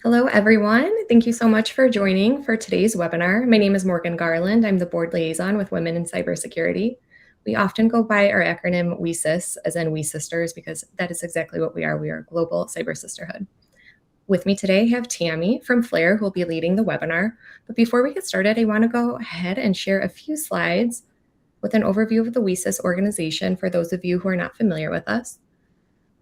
Hello, everyone. Thank you so much for joining for today's webinar. My name is Morgan Garland. I'm the board liaison with Women in Cybersecurity. We often go by our acronym WiCyS, as in We Sisters, because that is exactly what we are. We are a global cyber sisterhood. With me today, I have Tammy from Flare, who will be leading the webinar. But before we get started, I want to go ahead and share a few slides with an overview of the WiCyS organization for those of you who are not familiar with us.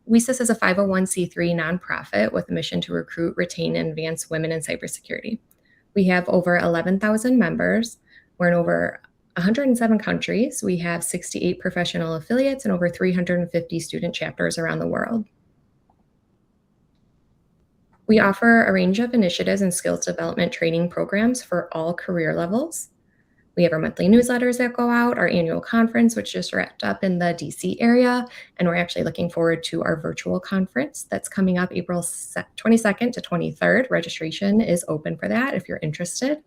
WiCyS is a 501c3 nonprofit with a mission to recruit, retain, and advance women in cybersecurity. We have over 11,000 members. We're in over 107 countries. We have 68 professional affiliates and over 350 student chapters around the world. We offer a range of initiatives and skills development training programs for all career levels. We have our monthly newsletters that go out, our annual conference, which just wrapped up in the DC area. And we're actually looking forward to our virtual conference that's coming up April 22nd to 23rd. Registration is open for that if you're interested.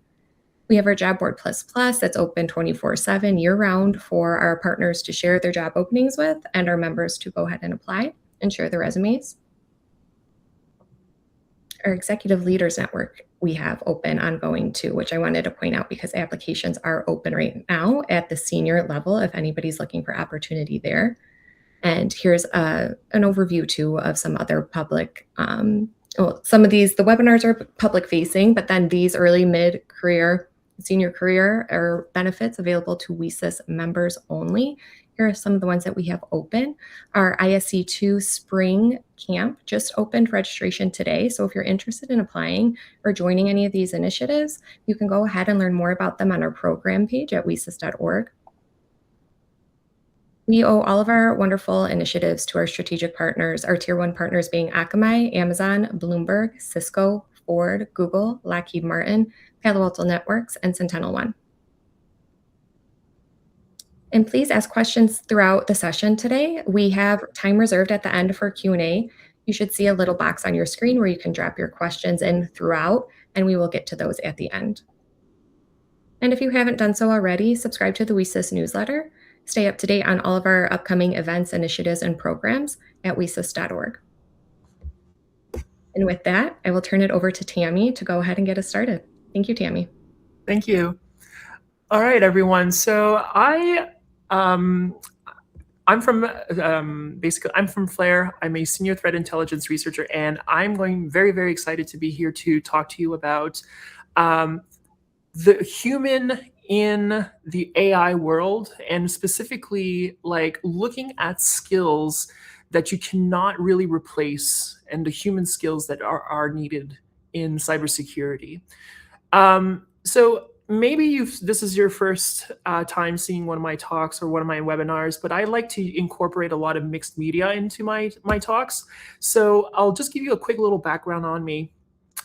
We have our Job Board Plus Plus that's open 24/7 year-round for our partners to share their job openings with and our members to go ahead and apply and share their resumes. Our Executive Leaders Network we have open ongoing too, which I wanted to point out because applications are open right now at the senior level if anybody's looking for opportunity there. And here's an overview too of some other public, some of these, the webinars are public facing, but then these early mid-career, senior career are benefits available to WiCyS members only. Here are some of the ones that we have open. Our ISC2 Spring Camp just opened registration today. So if you're interested in applying or joining any of these initiatives, you can go ahead and learn more about them on our program page at WiCyS.org. We owe all of our wonderful initiatives to our strategic partners, our tier one partners being Akamai, Amazon, Bloomberg, Cisco, Ford, Google, Lockheed Martin, Palo Alto Networks, and SentinelOne. And please ask questions throughout the session today. We have time reserved at the end for Q&A. You should see a little box on your screen where you can drop your questions in throughout, and we will get to those at the end. And if you haven't done so already, subscribe to the WiCyS newsletter. Stay up to date on all of our upcoming events, initiatives, and programs at WiCyS.org. And with that, I will turn it over to Tammy to go ahead and get us started. Thank you, Tammy. Thank you. All right, everyone. So I'm from I'm from Flare. I'm a senior threat intelligence researcher, and I'm very, very excited to be here to talk to you about the human in the AI world, and specifically like looking at skills that you cannot really replace and the human skills that are needed in cybersecurity. So maybe this is your first time seeing one of my talks or one of my webinars, but I like to incorporate a lot of mixed media into my talks. So I'll just give you a quick little background on me.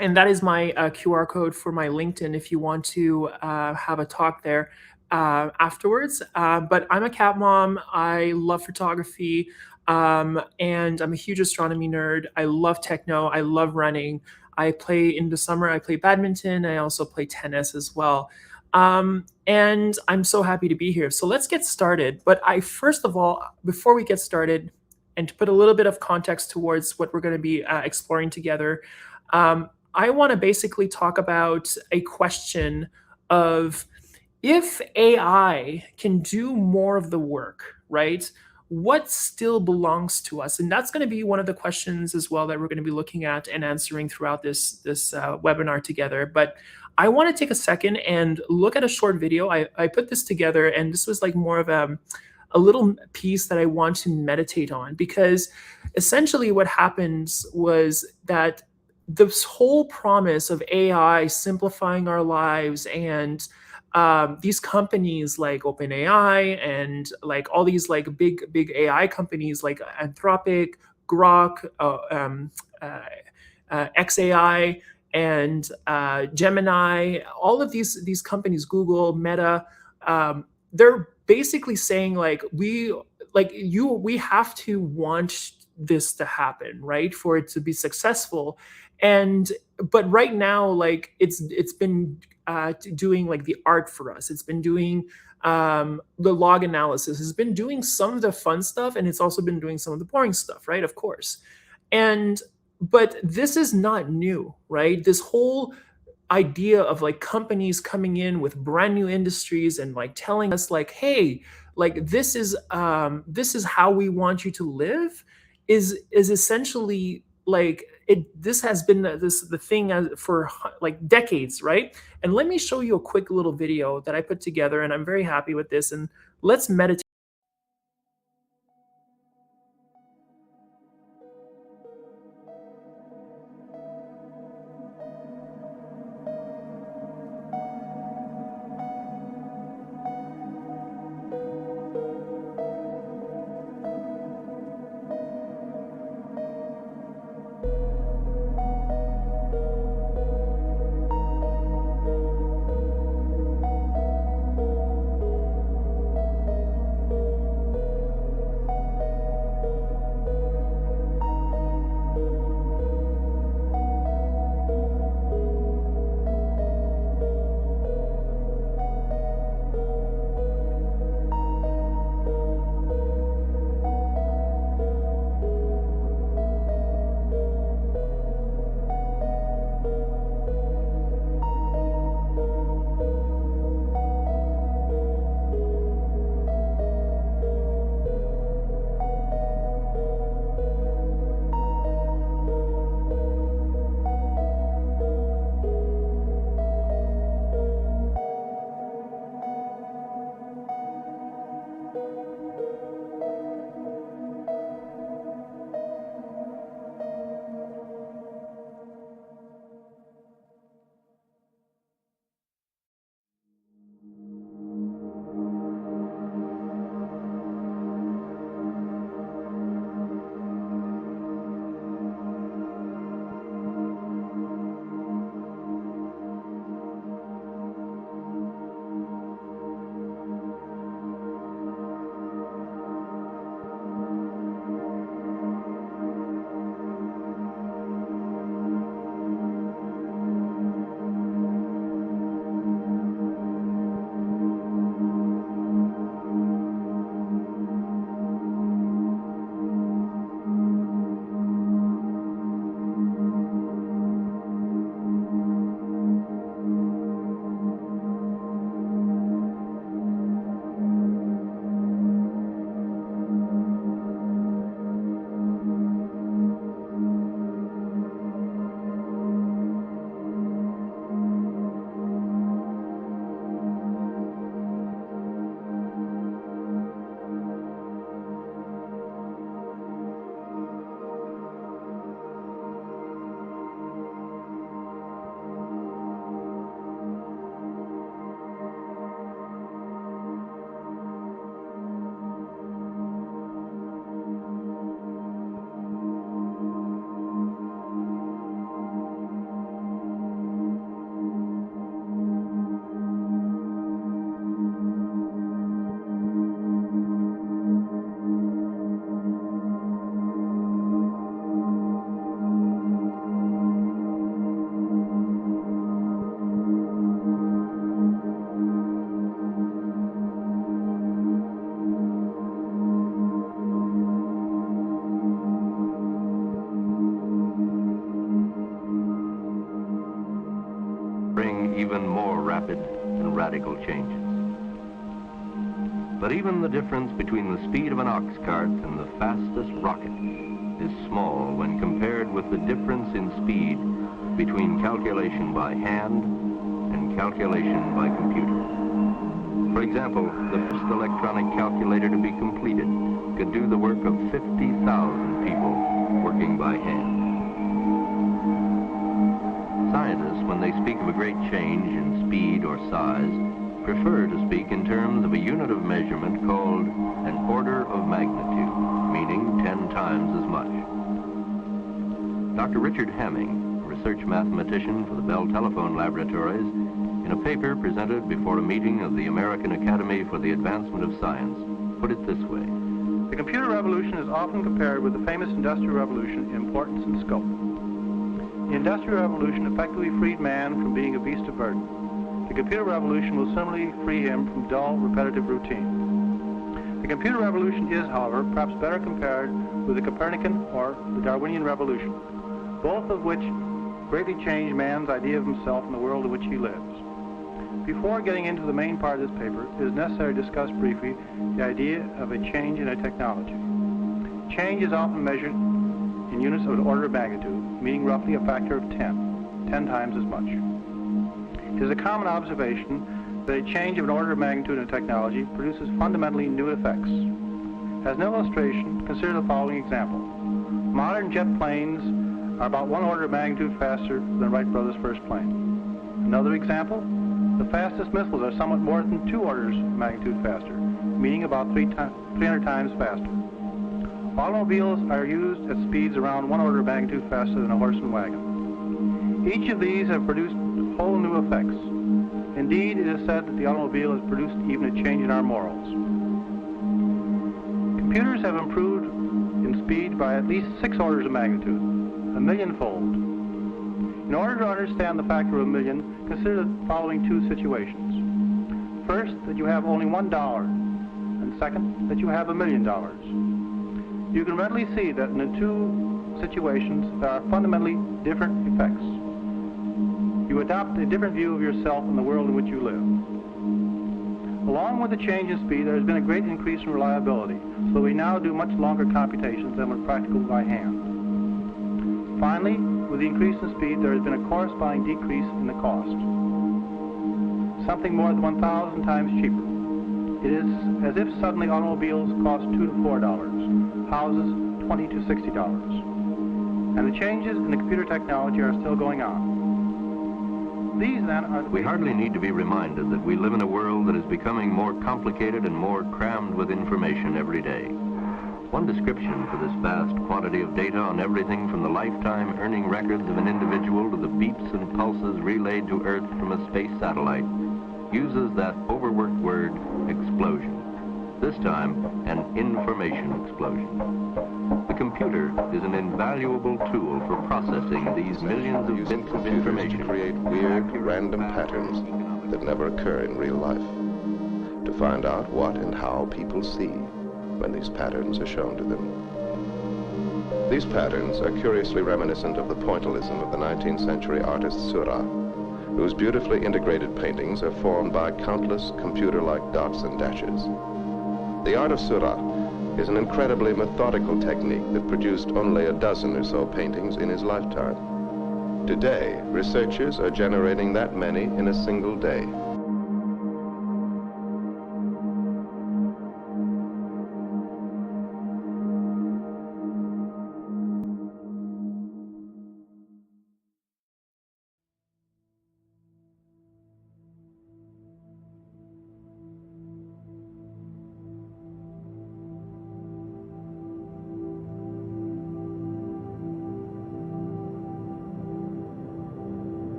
And that is my QR code for my LinkedIn if you want to have a talk there afterwards. But I'm a cat mom. I love photography. And I'm a huge astronomy nerd. I love techno. I love running. In the summer, I play badminton. I also play tennis as well. And I'm so happy to be here. So let's get started. But first of all, before we get started, and to put a little bit of context towards what we're going to be exploring together, I want to basically talk about a question of if AI can do more of the work, right? What still belongs to us? And that's going to be one of the questions as well that we're going to be looking at and answering throughout this webinar together. But I want to take a second and look at a short video. I put this together, and this was like more of a little piece that I want to meditate on, because essentially what happens was that this whole promise of AI simplifying our lives, and these companies like OpenAI and like all these like big AI companies like Anthropic, Grok, XAI, and Gemini, all of these companies, Google, Meta, they're basically saying like we have to want this to happen, right, for it to be successful. But right now, like it's been doing like the art for us. It's been doing the log analysis. It's been doing some of the fun stuff, and it's also been doing some of the boring stuff, right? Of course. But this is not new, right? This whole idea of like companies coming in with brand new industries and like telling us like, hey, like this is how we want you to live is essentially like it this has been the thing for like decades, right? And let me show you a quick little video that I put together, and I'm very happy with this, and let's meditate. bring even more rapid and radical changes. But even the difference between the speed of an ox cart and the fastest rocket is small when compared with the difference in speed between calculation by hand and calculation by computer. For example, the first electronic calculator to be completed could do the work of 50,000 people working by hand. Scientists, when they speak of a great change in speed or size, prefer to speak in terms of a unit of measurement called an order of magnitude, meaning 10 times as much. Dr. Richard Hemming, a research mathematician for the Bell Telephone Laboratories, in a paper presented before a meeting of the American Academy for the Advancement of Science, put it this way. The computer revolution is often compared with the famous Industrial Revolution in importance and scope. The Industrial Revolution effectively freed man from being a beast of burden. The computer revolution will similarly free him from dull, repetitive routine. The computer revolution is, however, perhaps better compared with the Copernican or the Darwinian revolution. both of which greatly change man's idea of himself and the world in which he lives. Before getting into the main part of this paper, it is necessary to discuss briefly the idea of a change in a technology. Change is often measured in units of an order of magnitude, meaning roughly a factor of 10 times as much. It is a common observation that a change of an order of magnitude in a technology produces fundamentally new effects. As an illustration, consider the following example. Modern jet planes are about 1 order of magnitude faster than Wright brothers' first plane. Another example, the fastest missiles are somewhat more than 2 orders of magnitude faster, meaning about 300 times faster. Automobiles are used at speeds around 1 order of magnitude faster than a horse and wagon. Each of these have produced whole new effects. Indeed, it is said that the automobile has produced even a change in our morals. Computers have improved in speed by at least 6 orders of magnitude, a millionfold. In order to understand the factor of a million, consider the following 2 situations. First, that you have only $1, and second, that you have $1 million. You can readily see that in the 2 situations there are fundamentally different effects. You adopt a different view of yourself and the world in which you live. Along with the change in speed, there has been a great increase in reliability, so we now do much longer computations than when practical by hand. Finally, with the increase in speed, there has been a corresponding decrease in the cost. Something more than 1,000 times cheaper. It is as if suddenly automobiles cost $2 to $4, houses $20 to $60. And the changes in the computer technology are still going on. These then are the... We hardly need to be reminded that we live in a world that is becoming more complicated and more crammed with information every day. One description for this vast quantity of data on everything from the lifetime earning records of an individual to the beeps and pulses relayed to Earth from a space satellite uses that overworked word, explosion. This time, an information explosion. The computer is an invaluable tool for processing these millions of using bits of computers information. to create weird, random patterns that never occur in real life. To find out what and how people see when these patterns are shown to them. These patterns are curiously reminiscent of the pointillism of the 19th century artist Seurat, whose beautifully integrated paintings are formed by countless computer-like dots and dashes. The art of Seurat is an incredibly methodical technique that produced only a dozen or so paintings in his lifetime. Today, researchers are generating that many in a single day.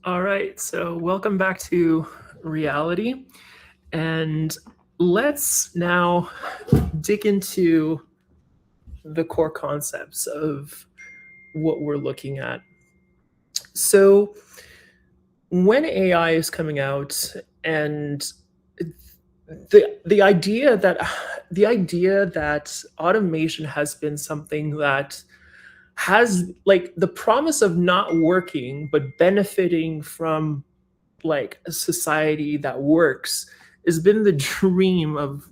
All right, so welcome back to reality. And let's now dig into the core concepts of what we're looking at. So when AI is coming out, and the idea that automation has been something that has like the promise of not working but benefiting from like a society that works has been the dream of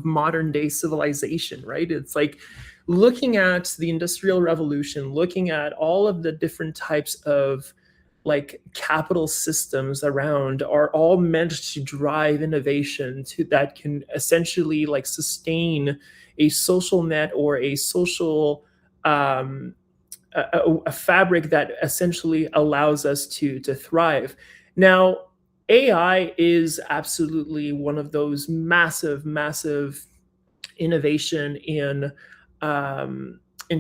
modern day civilization, right? It's like looking at the industrial revolution, looking at all of the different types of like capital systems around are all meant to drive innovation to that can essentially like sustain a social net or a social um, a fabric that essentially allows us to thrive. Now, AI is absolutely one of those massive innovation in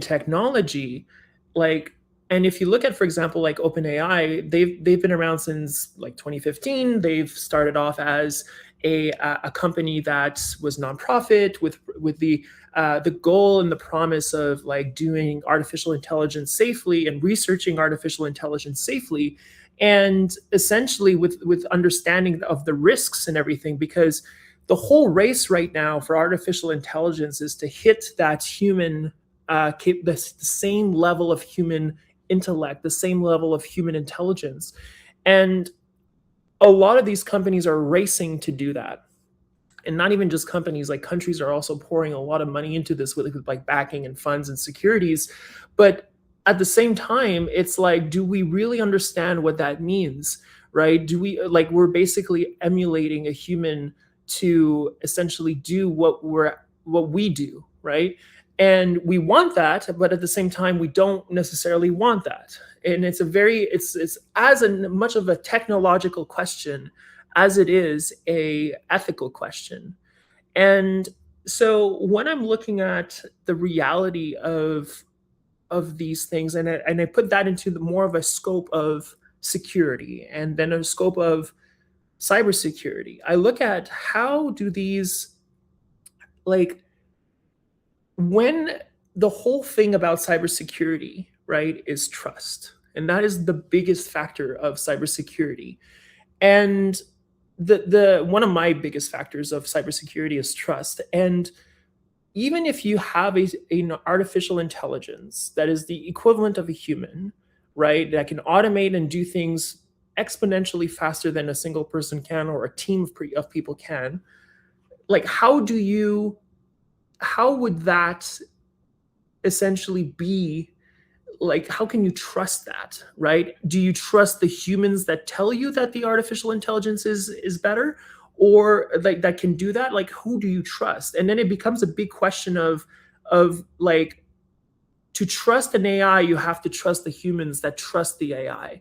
technology. Like, and if you look at, for example, like OpenAI, they've been around since like 2015. They've started off as a company that was nonprofit with the goal and the promise of like doing artificial intelligence safely and researching artificial intelligence safely, and essentially with understanding of the risks and everything, because the whole race right now for artificial intelligence is to hit that human the same level of human intellect, the same level of human intelligence. And a lot of these companies are racing to do that. And not even just companies, like countries are also pouring a lot of money into this with like backing and funds and securities. But at the same time, it's like, do we really understand what that means, right? Do we like, we're basically emulating a human to essentially do what we do, right? And we want that, but at the same time, we don't necessarily want that. And it's as much of a technological question as it is a ethical question. And so when I'm looking at the reality of these things, and I put that into more of a scope of security and then a scope of cybersecurity, I look at how do these, like, when the whole thing about cybersecurity, right, is trust. And that is the biggest factor of cybersecurity. And the one of my biggest factors of cybersecurity is trust. And even if you have an artificial intelligence that is the equivalent of a human, right, that can automate and do things exponentially faster than a single person can or a team of people can, like how would that essentially be, like how can you trust that, right? Do you trust the humans that tell you that the artificial intelligence is better, or like that can do that? Like who do you trust? And then it becomes a big question of like, to trust an AI, you have to trust the humans that trust the AI.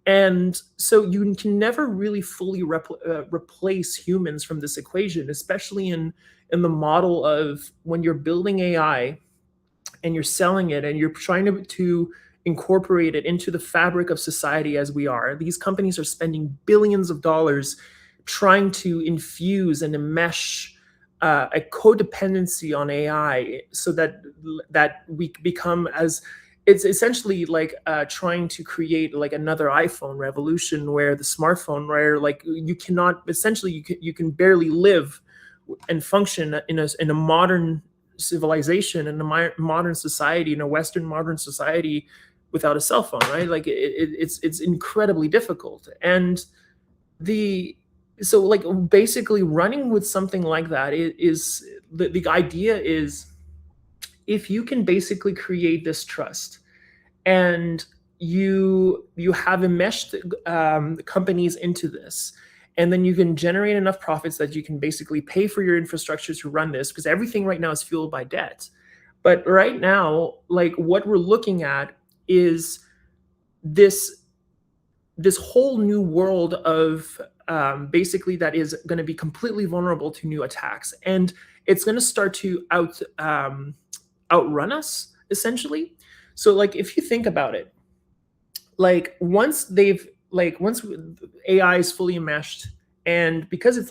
And so you can never really fully replace humans from this equation, especially in the model of when you're building AI and you're selling it and you're trying to incorporate it into the fabric of society as we are. These companies are spending billions of dollars trying to infuse and enmesh a codependency on AI so that we become as, it's essentially like trying to create like another iPhone revolution, where the smartphone, where like you cannot, essentially you can barely live and function in a modern civilization, in a modern society, in a Western modern society without a cell phone, right? Like it's incredibly difficult. And so like basically running with something like that is the idea is, if you can basically create this trust and you have enmeshed companies into this, and then you can generate enough profits that you can basically pay for your infrastructure to run this, because everything right now is fueled by debt. But right now, like what we're looking at is this whole new world of basically that is going to be completely vulnerable to new attacks, and it's going to start to outrun us essentially. So like if you think about it, like once they've AI is fully enmeshed, and because it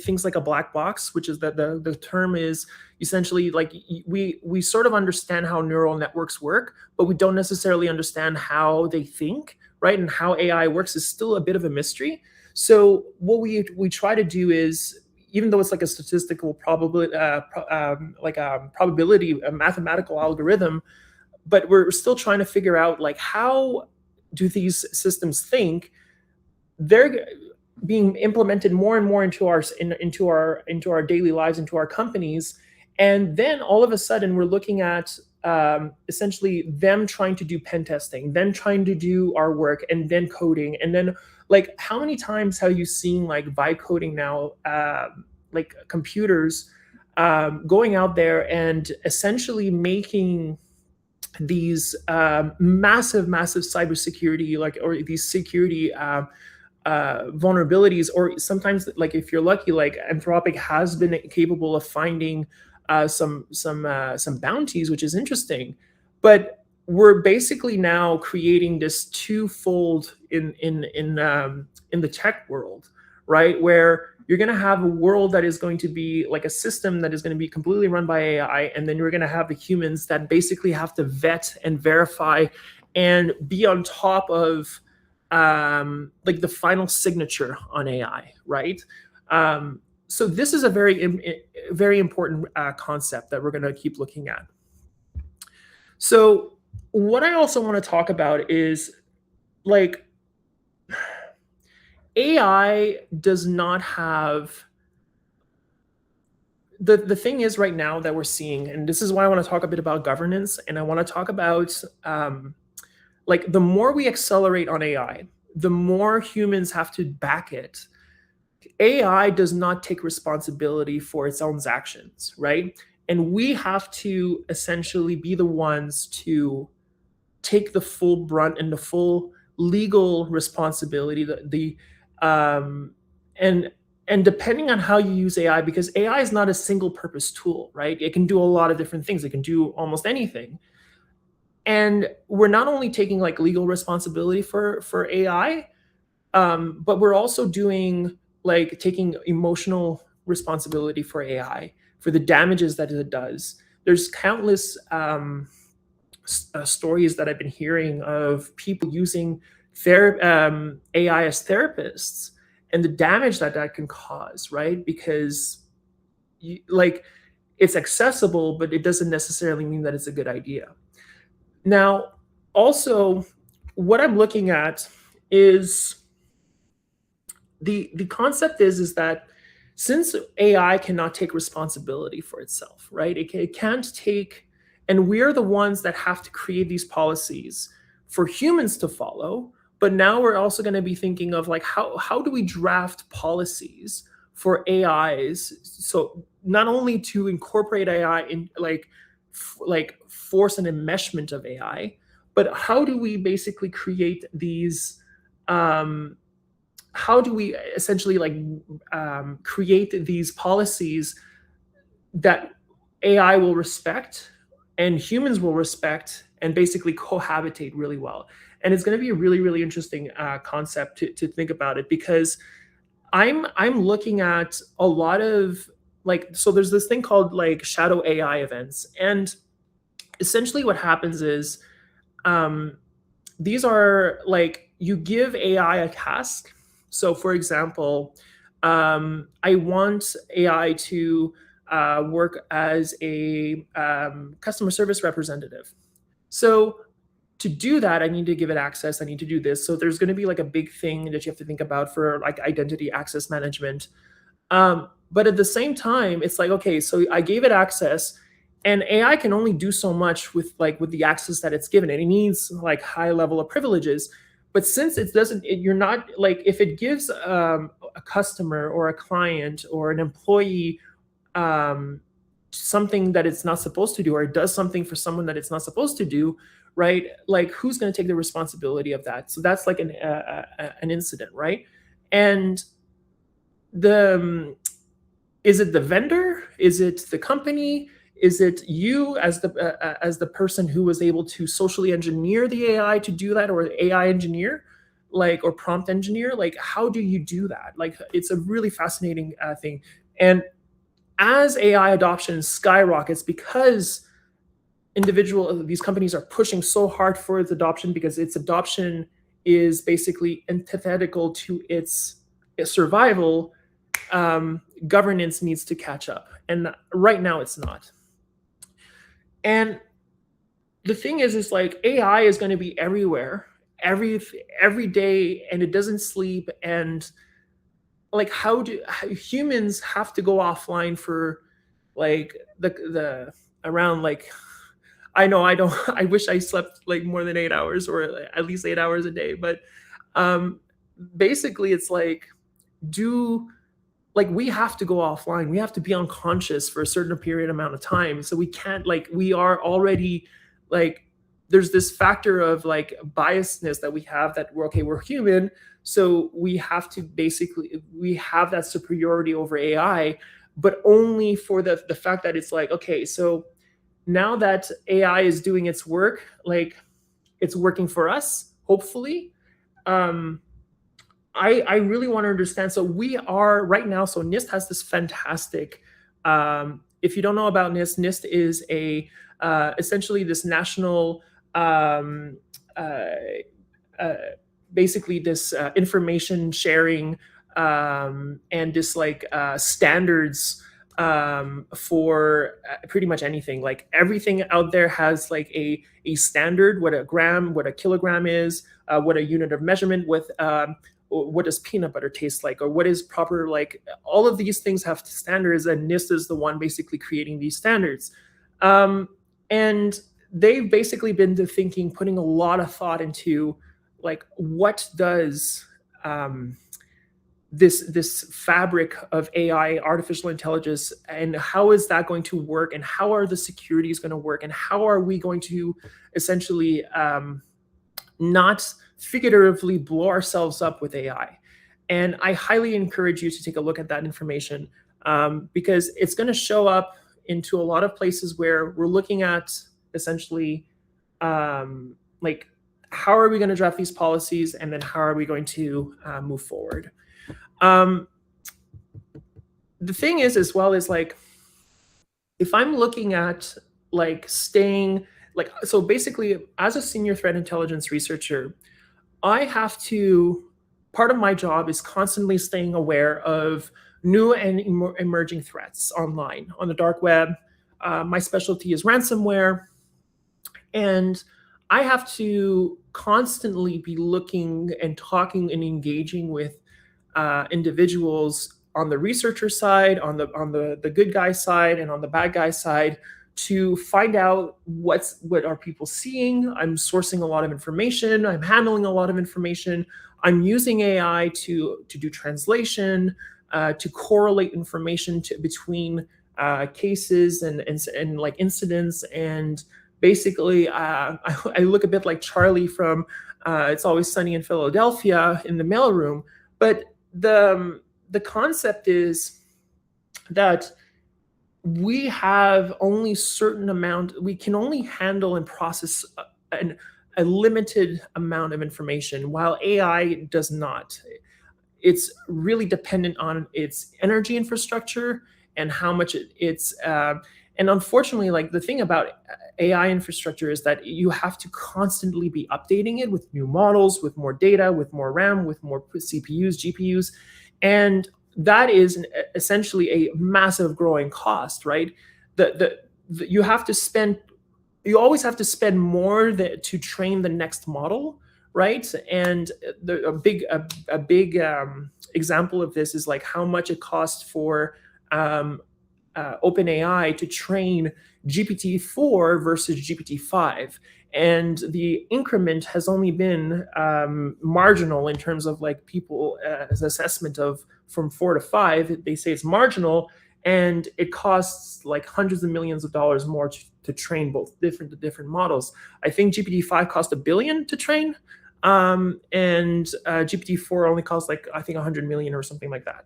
thinks like a black box, which is that the term is essentially like we sort of understand how neural networks work, but we don't necessarily understand how they think, right? And how AI works is still a bit of a mystery. So what we try to do is, even though it's like a statistical probability, probability, a mathematical algorithm, but we're still trying to figure out like how do these systems think. They're being implemented more and more into our daily lives, into our companies, and then all of a sudden we're looking at essentially them trying to do pen testing, then trying to do our work, and then coding, and then like how many times have you seen like vibe coding now, like computers going out there and essentially making these massive cybersecurity, like, or these security vulnerabilities, or sometimes, like if you're lucky, like Anthropic has been capable of finding some bounties, which is interesting. But we're basically now creating this twofold in the tech world, right? Where you're going to have a world that is going to be like a system that is going to be completely run by AI, and then you're going to have the humans that basically have to vet and verify and be on top of like the final signature on AI, right? So this is a very important concept that we're going to keep looking at. So what I also want to talk about is like AI does not have the thing is right now that we're seeing, and this is why I want to talk a bit about governance, and I want to talk about like the more we accelerate on AI, the more humans have to back it. AI does not take responsibility for its own actions, right? And we have to essentially be the ones to take the full brunt and the full legal responsibility, and depending on how you use AI, because AI is not a single purpose tool, right? It can do a lot of different things. It can do almost anything. And we're not only taking like legal responsibility for AI, but we're also doing like taking emotional responsibility for AI, for the damages that it does. There's countless stories that I've been hearing of people using AI as therapists, and the damage that can cause, right? Because like it's accessible, but it doesn't necessarily mean that it's a good idea. Now, also, what I'm looking at is the concept is that since AI cannot take responsibility for itself, right? It can't take, and we're the ones that have to create these policies for humans to follow. But now we're also going to be thinking of like how do we draft policies for AIs? So not only to incorporate AI in like force an enmeshment of AI, but how do we basically create these? How do we essentially like create these policies that AI will respect and humans will respect and basically cohabitate really well? And it's going to be a really interesting concept to think about it, because I'm looking at a lot of like, so there's this thing called like shadow AI events, and essentially what happens is these are like you give AI a task. So for example, I want AI to work as a customer service representative. So to do that, I need to give it access. I need to do this. So there's going to be like a big thing that you have to think about for like identity access management. But at the same time, it's like, okay, so I gave it access, and AI can only do so much with the access that it's given. And it needs like high level of privileges. But since it doesn't, you're not like, if it gives a customer or a client or an employee something that it's not supposed to do, or it does something for someone that it's not supposed to do, right? Like who's going to take the responsibility of that? So that's like an incident, right? And is it the vendor? Is it the company? Is it you as the person who was able to socially engineer the AI to do that, or the AI engineer? like, or prompt engineer, like, how do you do that? Like, it's a really fascinating thing. And as AI adoption skyrockets, because these companies are pushing so hard for its adoption, because its adoption is basically antithetical to its survival, governance needs to catch up. And right now it's not. And the thing is like, AI is going to be everywhere, every day, and it doesn't sleep. And like, how humans have to go offline for like the around, like, I know I don't I wish I slept like more than 8 hours, or at least 8 hours a day. But basically it's like, we have to go offline. We have to be unconscious for a certain period amount of time. So we can't, like, we are already, like, there's this factor of like biasness that we have, that we're human. So we have to we have that superiority over AI, but only for the fact that it's like, okay, so now that AI is doing its work, like, it's working for us, hopefully. I really want to understand. So we are right now, so NIST has this fantastic, if you don't know about NIST, NIST is essentially this national, basically this information sharing, and this like standards for pretty much anything. Like, everything out there has like a standard, what a gram, what a kilogram is, what a unit of measurement, with what does peanut butter taste like, or what is proper, like, all of these things have standards, and NIST is the one basically creating these standards. And they've basically been putting a lot of thought into, like, what does this fabric of AI, artificial intelligence, and how is that going to work, and how are the securities going to work, and how are we going to essentially not figuratively blow ourselves up with AI. And I highly encourage you to take a look at that information, because it's going to show up into a lot of places where we're looking at essentially, like, how are we going to draft these policies, and then how are we going to move forward. The thing is, as well, is like, if I'm looking at like staying, like, so basically as a senior threat intelligence researcher, I have to, part of my job is constantly staying aware of new and emerging threats online, on the dark web. My specialty is ransomware. And I have to constantly be looking and talking and engaging with individuals on the researcher side, on the good guy side, and on the bad guy side, to find out what are people seeing. I'm sourcing a lot of information. I'm handling a lot of information. I'm using AI to do translation, to correlate information between cases and like incidents. And basically, I look a bit like Charlie from It's Always Sunny in Philadelphia in the mailroom. But the concept is that we have only certain amount, we can only handle and process a limited amount of information, while AI does not. It's really dependent on its energy infrastructure and how much it's, and unfortunately, like, the thing about AI infrastructure is that you have to constantly be updating it with new models, with more data, with more RAM, with more CPUs, GPUs. And that is essentially a massive growing cost, right? You always have to spend more to train the next model, right? And a big example of this is like how much it costs for OpenAI to train GPT-4 versus GPT-5. And the increment has only been marginal in terms of like people as assessment of from 4 to 5. They say it's marginal, and it costs like hundreds of millions of dollars more to train both different models. I think GPT-5 cost $1 billion to train, and GPT-4 only costs like, I think, 100 million or something like that.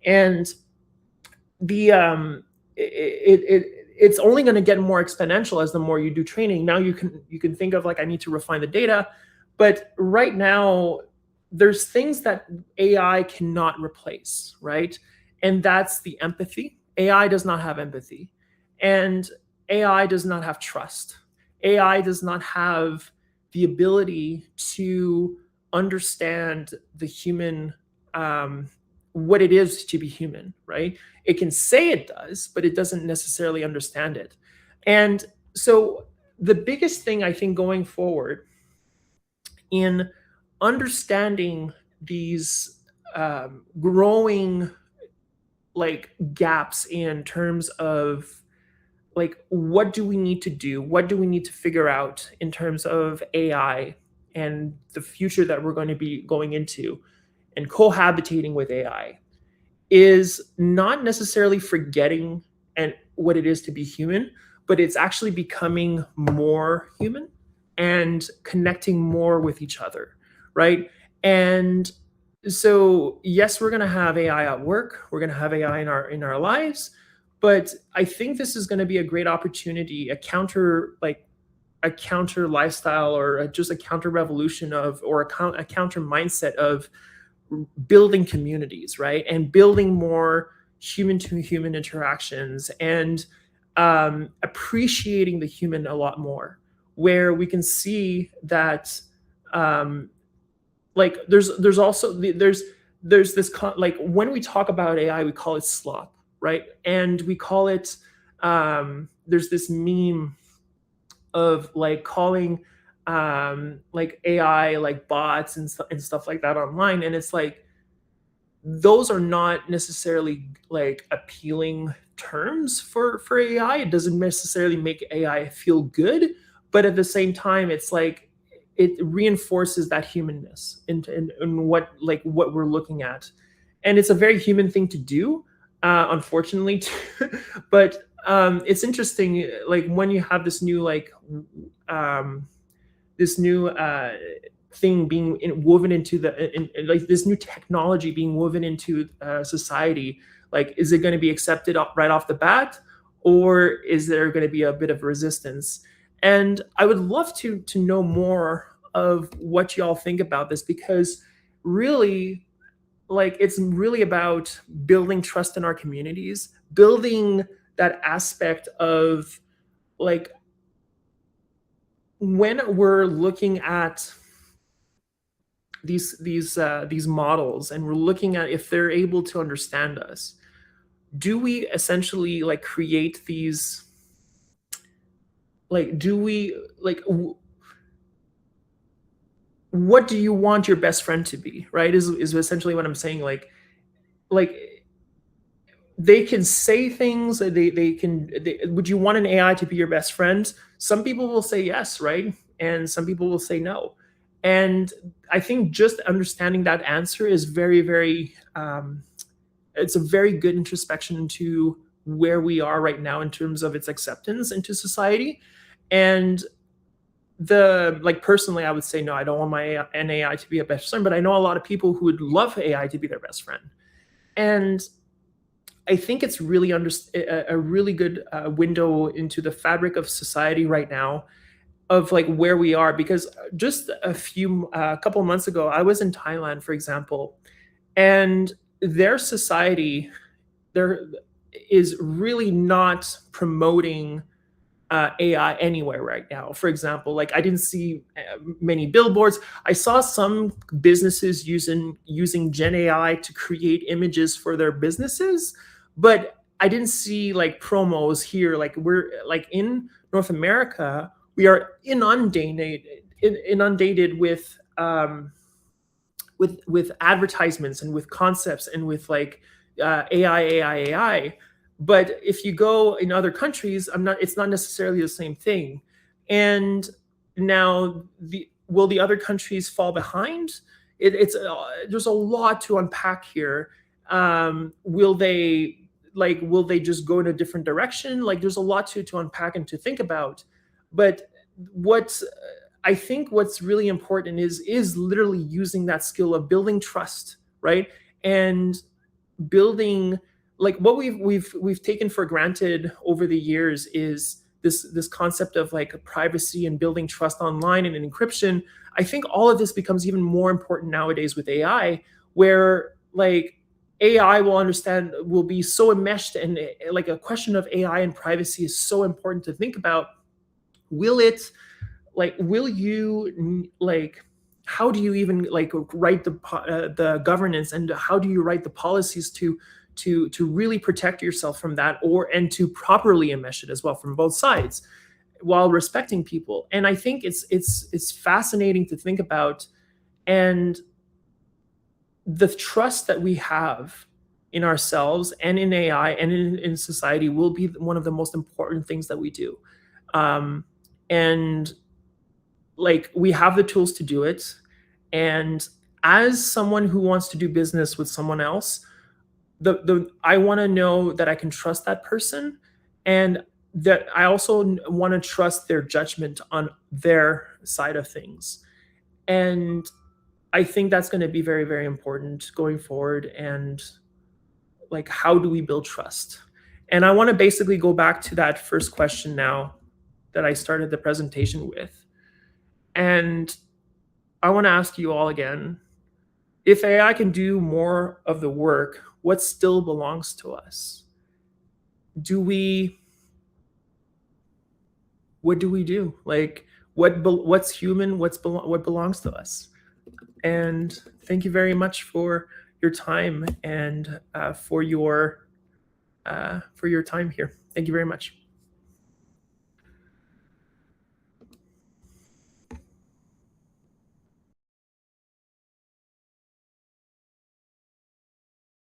And it's only going to get more exponential as the more you do training. Now you can think of like, I need to refine the data, but right now there's things that AI cannot replace, right? And that's the empathy. AI does not have empathy, and AI does not have trust. AI does not have the ability to understand the human, what it is to be human, right? It can say it does, but it doesn't necessarily understand it. And so the biggest thing I think going forward in understanding these growing like gaps in terms of like what do we need to do, what do we need to figure out in terms of AI and the future that we're going to be going into and cohabitating with AI, is not necessarily forgetting and what it is to be human, but it's actually becoming more human and connecting more with each other, right? And so yes, we're going to have AI at work, we're going to have AI in our lives, but I think this is going to be a great opportunity, a counter lifestyle, or just a counter revolution of, or a counter mindset of building communities, right? And building more human to human interactions, and appreciating the human a lot more, where we can see that like there's also there's this like when we talk about AI, we call it slop, right? And we call it there's this meme of like calling like AI like bots and stuff like that online, and it's like those are not necessarily like appealing terms for AI. It doesn't necessarily make AI feel good, but at the same time, it's like it reinforces that humanness in what like what we're looking at, and it's a very human thing to do, unfortunately. But it's interesting, like when you have this new like this new thing being woven into like this new technology being woven into society, like is it going to be accepted right off the bat, or is there going to be a bit of resistance? And I would love to know more of what y'all think about this, because really, like it's really about building trust in our communities, building that aspect of like when we're looking at these models and we're looking at if they're able to understand us, do we essentially like create these like do we like what do you want your best friend to be, right? Is essentially what I'm saying. Like they can say things, would you want an AI to be your best friend? Some people will say yes, right? And some people will say no. And I think just understanding that answer is very it's a very good introspection into where we are right now in terms of its acceptance into society. And personally, I would say no, I don't want an AI to be a best friend, but I know a lot of people who would love AI to be their best friend. And I think it's really a really good window into the fabric of society right now, of like where we are. Because just a couple of months ago, I was in Thailand, for example, and their society there is really not promoting AI anywhere right now. For example, like I didn't see many billboards. I saw some businesses using Gen AI to create images for their businesses, but I didn't see like promos here. Like we're like in North America, we are inundated with advertisements and with concepts and with like AI. But if you go in other countries, it's not necessarily the same thing. And now will the other countries fall behind? There's a lot to unpack here. Will they just go in a different direction? Like there's a lot to unpack and to think about. But I think what's really important is literally using that skill of building trust, right? And building like what we've taken for granted over the years is this concept of like privacy and building trust online and encryption, I think all of this becomes even more important nowadays with AI, where like AI will be so enmeshed, and like a question of AI and privacy is so important to think about. Will you like, how do you even like write the governance, and how do you write the policies to really protect yourself from that, and to properly enmesh it as well from both sides while respecting people? And I think it's fascinating to think about, and the trust that we have in ourselves and in AI and in society will be one of the most important things that we do. And like, we have the tools to do it. And as someone who wants to do business with someone else, I want to know that I can trust that person, and that I also want to trust their judgment on their side of things. And I think that's going to be very, very important going forward. And like, how do we build trust? And I want to basically go back to that first question now that I started the presentation with. And I want to ask you all again, if AI can do more of the work, what still belongs to us? What do we do? Like, what's human? What belongs to us? And thank you very much for your time, and for your time here. Thank you very much.